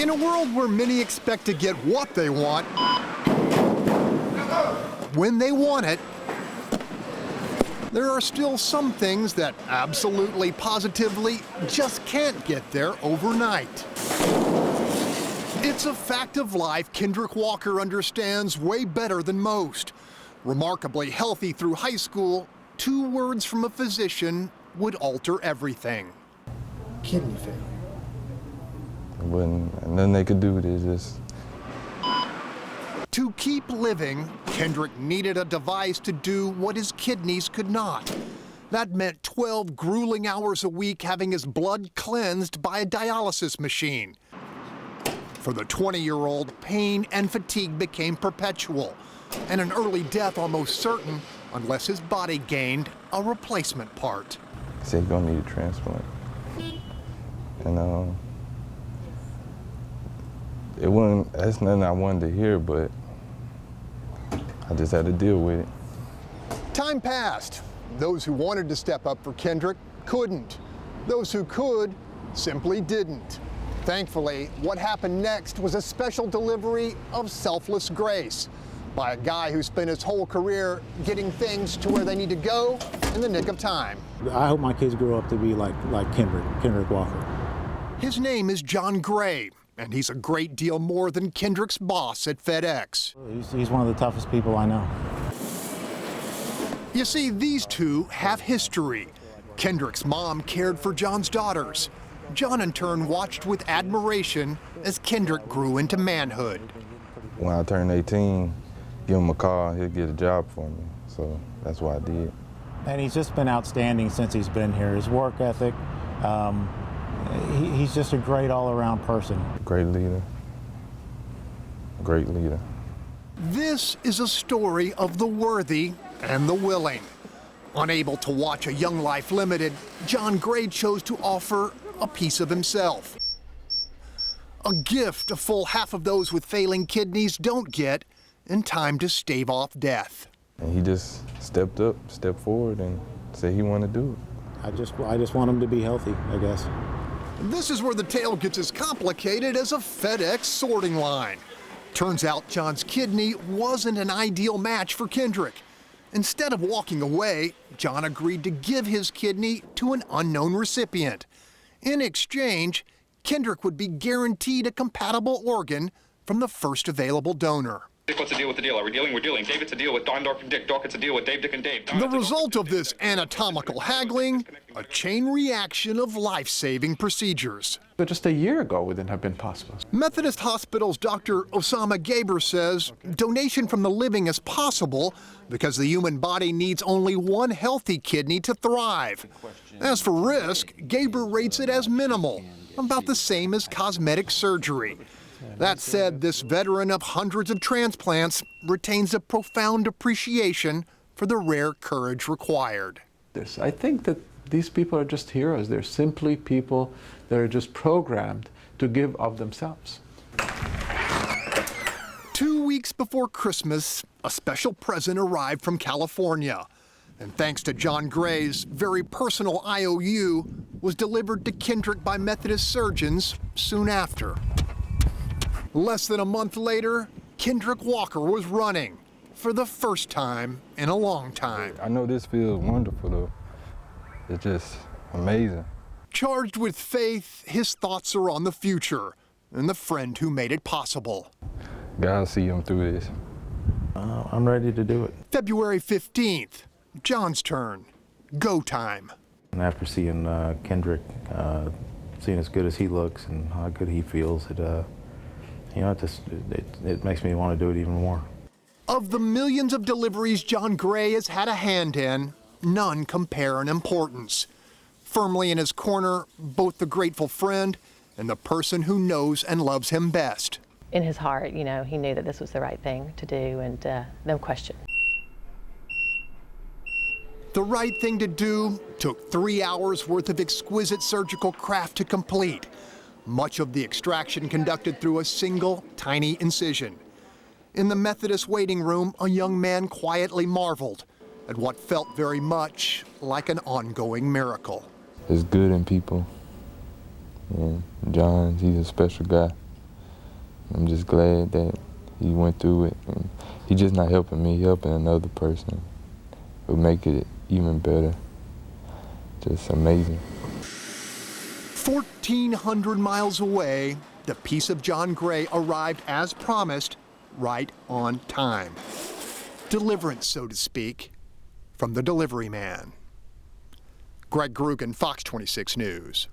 In a world where many expect to get what they want, when they want it, there are still some things that absolutely, positively just can't get there overnight. It's a fact of life Kendrick Walker understands way better than most. Remarkably healthy through high school, 2 words from a physician would alter everything. Kidney failure. Nothing they could do to just... To keep living, Kendrick needed a device to do what his kidneys could not. That meant 12 grueling hours a week having his blood cleansed by a dialysis machine. For the 20-year-old, pain and fatigue became perpetual, and an early death almost certain unless his body gained a replacement part. He said he's gonna need a transplant. And that's nothing I wanted to hear, but I just had to deal with it. Time passed. Those who wanted to step up for Kendrick couldn't. Those who could simply didn't. Thankfully, what happened next was a special delivery of selfless grace by a guy who spent his whole career getting things to where they need to go in the nick of time. I hope my kids grow up to be like Kendrick Walker. His name is John Gray, and he's a great deal more than Kendrick's boss at FedEx. He's one of the toughest people I know. You see, these two have history. Kendrick's mom cared for John's daughters. John, in turn, watched with admiration as Kendrick grew into manhood. When I turned 18, give him a call, he'll get a job for me. So that's what I did. And he's just been outstanding since he's been here. His work ethic, he's just a great all-around person. Great leader. Great leader. This is a story of the worthy and the willing. Unable to watch a young life limited, John Gray chose to offer a piece of himself. A gift a full half of those with failing kidneys don't get in time to stave off death. And he just stepped up, stepped forward, and said he wanted to do it. I just want him to be healthy, I guess. This is where the tale gets as complicated as a FedEx sorting line. Turns out John's kidney wasn't an ideal match for Kendrick. Instead of walking away, John agreed to give his kidney to an unknown recipient. In exchange, Kendrick would be guaranteed a compatible organ from the first available donor. Dick, what's the deal with the deal? Are we dealing? We're dealing. David's a deal with Don, Dork, and Dick. Dork, it's a deal with Dave, Dick, and Dave. The result of this anatomical haggling, a chain reaction of life-saving procedures. But just a year ago wouldn't have been possible. Methodist Hospital's Dr. Osama Gaber says donation from the living is possible because the human body needs only one healthy kidney to thrive. As for risk, Gaber rates it as minimal, about the same as cosmetic surgery. That said, this veteran of hundreds of transplants retains a profound appreciation for the rare courage required. I think that these people are just heroes. They're simply people that are just programmed to give of themselves. 2 weeks before Christmas, a special present arrived from California. And thanks to John Gray's very personal IOU, was delivered to Kendrick by Methodist surgeons soon after. Less than a month later, Kendrick Walker was running for the first time in a long time. I know this feels wonderful, though. It's just amazing. Charged with faith, his thoughts are on the future and the friend who made it possible. God see him through this. I'm ready to do it. February 15th, John's turn. Go time. And after seeing Kendrick, seeing as good as he looks and how good he feels, it makes me want to do it even more. Of the millions of deliveries John Gray has had a hand in, none compare in importance. Firmly in his corner, both the grateful friend and the person who knows and loves him best. In his heart, he knew that this was the right thing to do, and no question. The right thing to do took 3 hours worth of exquisite surgical craft to complete. Much of the extraction conducted through a single, tiny incision. In the Methodist waiting room, a young man quietly marveled at what felt very much like an ongoing miracle. There's good in people. And John, he's a special guy. I'm just glad that he went through it. And he just not helping me, he helping another person. It would make it even better. Just amazing. 1,400 miles away, the piece of John Gray arrived as promised, right on time. Deliverance, so to speak, from the delivery man. Greg Grugan, Fox 26 News.